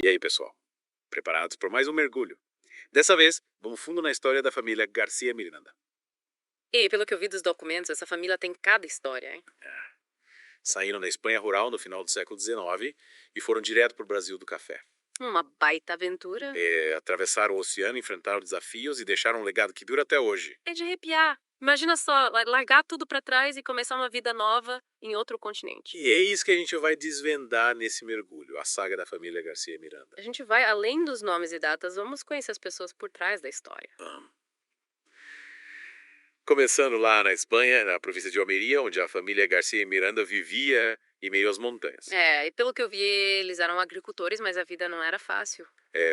E aí, pessoal? Preparados para mais um mergulho? Dessa vez, vamos fundo na história da família Garcia Miranda. E, pelo que eu vi dos documentos, essa família tem cada história, hein? Saíram da Espanha rural no final do século XIX e foram direto para o Brasil do café. Uma baita aventura. Atravessaram o oceano, enfrentaram desafios e deixaram um legado que dura até hoje. É de arrepiar. Imagina só, largar tudo pra trás e começar uma vida nova em outro continente. E é isso que a gente vai desvendar nesse mergulho, a saga da família Garcia Miranda. A gente vai além dos nomes e datas, vamos conhecer as pessoas por trás da história. Vamos. Começando lá na Espanha, na província de Almeria, onde a família Garcia Miranda vivia em meio às montanhas. E pelo que eu vi, eles eram agricultores, mas a vida não era fácil.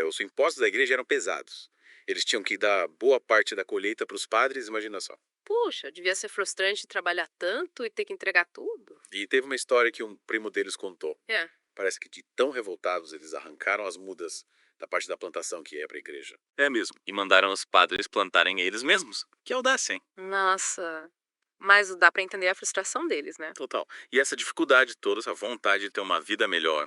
Os impostos da igreja eram pesados. Eles tinham que dar boa parte da colheita para os padres, imagina só. Puxa, devia ser frustrante trabalhar tanto e ter que entregar tudo. E teve uma história que um primo deles contou. É. Parece que de tão revoltados eles arrancaram as mudas da parte da plantação que ia para a igreja. É mesmo. E mandaram os padres plantarem eles mesmos. Que audácia, hein? Nossa. Mas dá pra entender a frustração deles, né? Total. E essa dificuldade toda, essa vontade de ter uma vida melhor,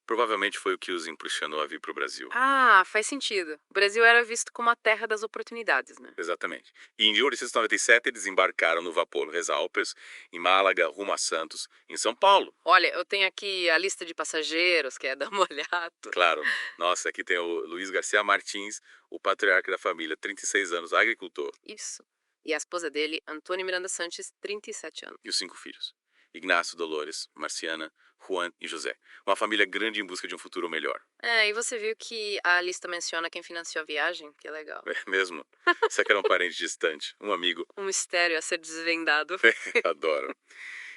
provavelmente foi o que os impulsionou a vir pro Brasil. Ah, faz sentido. O Brasil era visto como a terra das oportunidades, né? Exatamente. E em 1897 eles embarcaram no vapor Resalpers, em Málaga, rumo a Santos, em São Paulo. Olha, eu tenho aqui a lista de passageiros, quer dar uma olhada? Claro. Nossa, aqui tem o Luiz Garcia Martins, o patriarca da família, 36 anos, agricultor. Isso. E a esposa dele, Antônia Miranda Sanches, 37 anos. E os 5 filhos. Ignácio, Dolores, Marciana, Juan e José. Uma família grande em busca de um futuro melhor. E você viu que a lista menciona quem financiou a viagem? Que legal. É mesmo? Isso aqui era um parente distante, um amigo. Um mistério a ser desvendado. Adoro.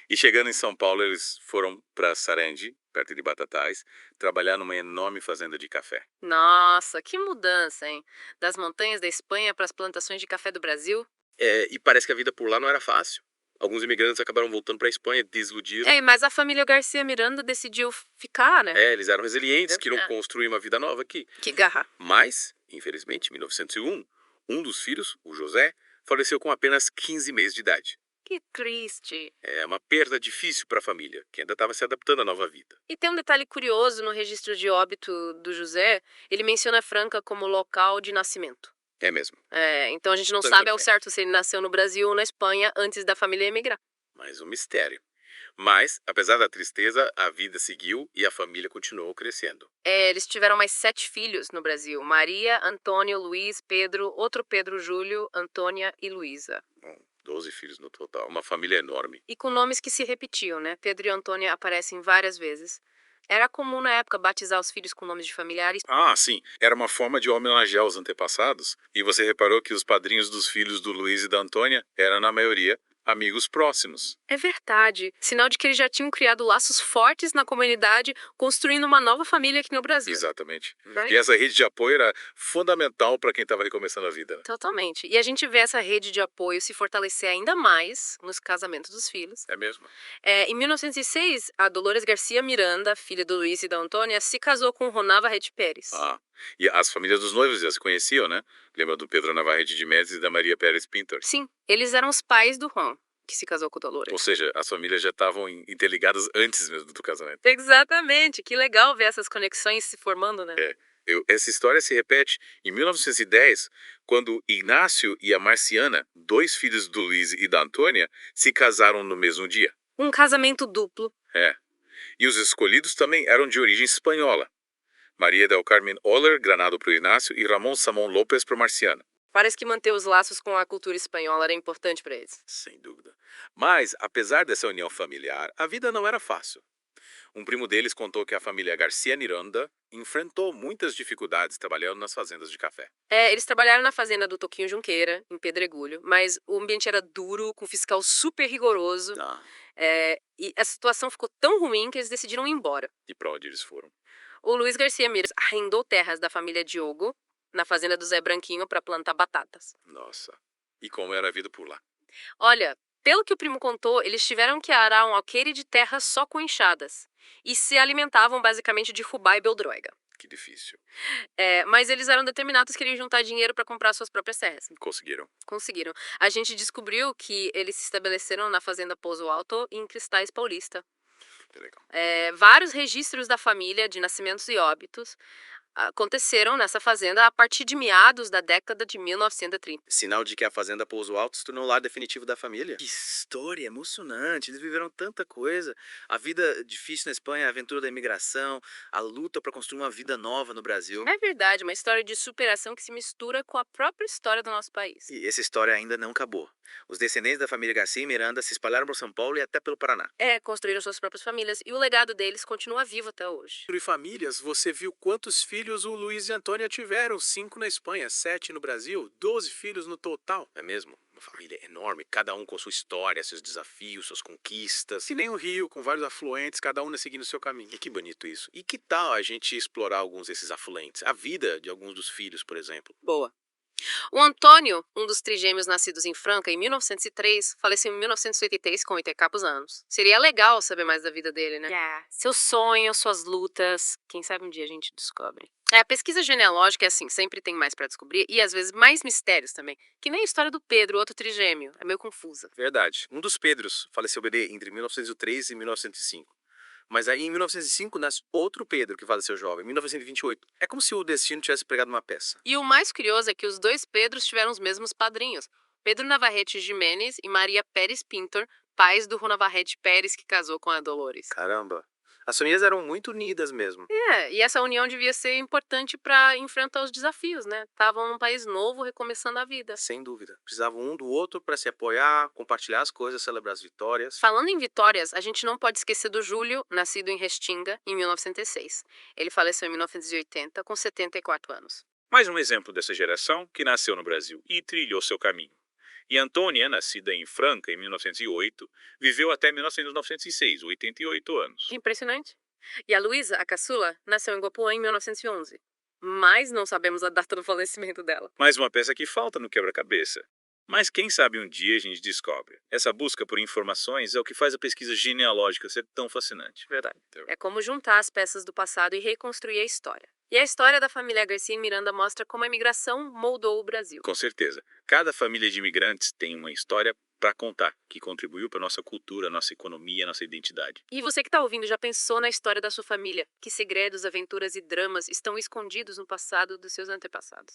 E chegando em São Paulo, eles foram para Sarandi, perto de Batatais, trabalhar numa enorme fazenda de café. Nossa, que mudança, hein? Das montanhas da Espanha para as plantações de café do Brasil. E parece que a vida por lá não era fácil. Alguns imigrantes acabaram voltando para a Espanha desiludidos. Mas a família Garcia Miranda decidiu ficar, né? Eles eram resilientes, queriam Ah. construir uma vida nova aqui. Que garra. Mas, infelizmente, em 1901, um dos filhos, o José, faleceu com apenas 15 meses de idade. Que triste. É uma perda difícil para a família, que ainda estava se adaptando à nova vida. E tem um detalhe curioso no registro de óbito do José, ele menciona Franca como local de nascimento. É mesmo. Então a gente não Pois sabe é. ao certo se ele nasceu no Brasil ou na Espanha antes da família emigrar. Mais um mistério. Mas, apesar da tristeza, a vida seguiu e a família continuou crescendo. Eles tiveram mais 7 filhos no Brasil: Maria, Antônio, Luiz, Pedro, outro Pedro, Júlio, Antônia e Luísa. Bom, 12 filhos no total, uma família enorme. E com nomes que se repetiam, né? Pedro e Antônia aparecem várias vezes. Era comum na época batizar os filhos com nomes de familiares. Ah, sim, era uma forma de homenagear os antepassados. E você reparou que os padrinhos dos filhos do Luiz e da Antônia eram, na maioria, amigos próximos. É verdade. Sinal de que eles já tinham criado laços fortes na comunidade, construindo uma nova família aqui no Brasil. Exatamente. Né? E essa rede de apoio era fundamental para quem estava ali começando a vida. Né? Totalmente. E a gente vê essa rede de apoio se fortalecer ainda mais nos casamentos dos filhos. É mesmo? Em 1906, a Dolores Garcia Miranda, filha do Luiz e da Antônia, se casou com Ron Navarrete Pérez. Ah, e as famílias dos noivos já se conheciam, né? Lembra do Pedro Navarrete de Médici e da Maria Pérez Pintor? Sim, eles eram os pais do Ron, que se casou com Dolores. Ou seja, as famílias já estavam interligadas antes mesmo do casamento. Exatamente, que legal ver essas conexões se formando, né? Essa história se repete em 1910, quando Ignácio e a Marciana, dois filhos do Luiz e da Antônia, se casaram no mesmo dia. Um casamento duplo. E os escolhidos também eram de origem espanhola. Maria del Carmen Oller, Granado para o Ignácio, e Ramon Samón López para Marciana. Parece que manter os laços com a cultura espanhola era importante para eles. Sem dúvida. Mas, apesar dessa união familiar, a vida não era fácil. Um primo deles contou que a família Garcia Miranda enfrentou muitas dificuldades trabalhando nas fazendas de café. Eles trabalharam na fazenda do Toquinho Junqueira, em Pedregulho, mas o ambiente era duro, com fiscal super rigoroso. E a situação ficou tão ruim que eles decidiram ir embora. E para onde eles foram? O Luiz Garcia Miranda arrendou terras da família Diogo na fazenda do Zé Branquinho para plantar batatas. Nossa, e como era a vida por lá? Olha, pelo que o primo contou, eles tiveram que arar um alqueire de terra só com enxadas. E se alimentavam basicamente de fubá e beldroga. Que difícil. Mas eles eram determinados, queriam juntar dinheiro para comprar suas próprias terras. Conseguiram. Conseguiram. A gente descobriu que eles se estabeleceram na fazenda Pouso Alto, em Cristais Paulista. Que legal. Vários registros da família de nascimentos e óbitos aconteceram nessa fazenda a partir de meados da década de 1930. Sinal de que a fazenda Pouso Alto se tornou o lar definitivo da família. Que história emocionante, eles viveram tanta coisa. A vida difícil na Espanha, a aventura da imigração, a luta para construir uma vida nova no Brasil. É verdade, uma história de superação que se mistura com a própria história do nosso país. E essa história ainda não acabou. Os descendentes da família Garcia e Miranda se espalharam por São Paulo e até pelo Paraná. Construíram suas próprias famílias e o legado deles continua vivo até hoje. Sobre famílias, você viu quantos filhos o Luiz e Antônia tiveram? 5 na Espanha, 7 no Brasil, 12 filhos no total. É mesmo? Uma família enorme, cada um com sua história, seus desafios, suas conquistas. Que nem um rio, com vários afluentes, cada um seguindo o seu caminho. E que bonito isso. E que tal a gente explorar alguns desses afluentes? A vida de alguns dos filhos, por exemplo. Boa. O Antônio, um dos trigêmeos nascidos em Franca em 1903, faleceu em 1983 com 80 anos. Seria legal saber mais da vida dele, né? Seus sonhos, suas lutas, quem sabe um dia a gente descobre. A pesquisa genealógica é assim, sempre tem mais pra descobrir e às vezes mais mistérios também. Que nem a história do Pedro, outro trigêmeo. É meio confusa. Verdade. Um dos Pedros faleceu bebê entre 1903 e 1905. Mas aí em 1905 nasce outro Pedro que faleceu jovem, em 1928. É como se o destino tivesse pregado uma peça. E o mais curioso é que os dois Pedros tiveram os mesmos padrinhos. Pedro Navarrete Jimenez e Maria Pérez Pintor, pais do Navarrete Pérez que casou com a Dolores. Caramba. As famílias eram muito unidas mesmo. E essa união devia ser importante para enfrentar os desafios, né? Estavam num país novo, recomeçando a vida. Sem dúvida. Precisavam um do outro para se apoiar, compartilhar as coisas, celebrar as vitórias. Falando em vitórias, a gente não pode esquecer do Júlio, nascido em Restinga, em 1906. Ele faleceu em 1980, com 74 anos. Mais um exemplo dessa geração que nasceu no Brasil e trilhou seu caminho. E Antônia, nascida em Franca em 1908, viveu até 1906, 88 anos. Impressionante. E a Luísa, a caçula, nasceu em Guapuã em 1911. Mas não sabemos a data do falecimento dela. Mais uma peça que falta no quebra-cabeça. Mas quem sabe um dia a gente descobre. Essa busca por informações é o que faz a pesquisa genealógica ser tão fascinante. Verdade. É como juntar as peças do passado e reconstruir a história. E a história da família Garcia e Miranda mostra como a imigração moldou o Brasil. Com certeza. Cada família de imigrantes tem uma história para contar, que contribuiu para nossa cultura, nossa economia, nossa identidade. E você que está ouvindo já pensou na história da sua família? Que segredos, aventuras e dramas estão escondidos no passado dos seus antepassados?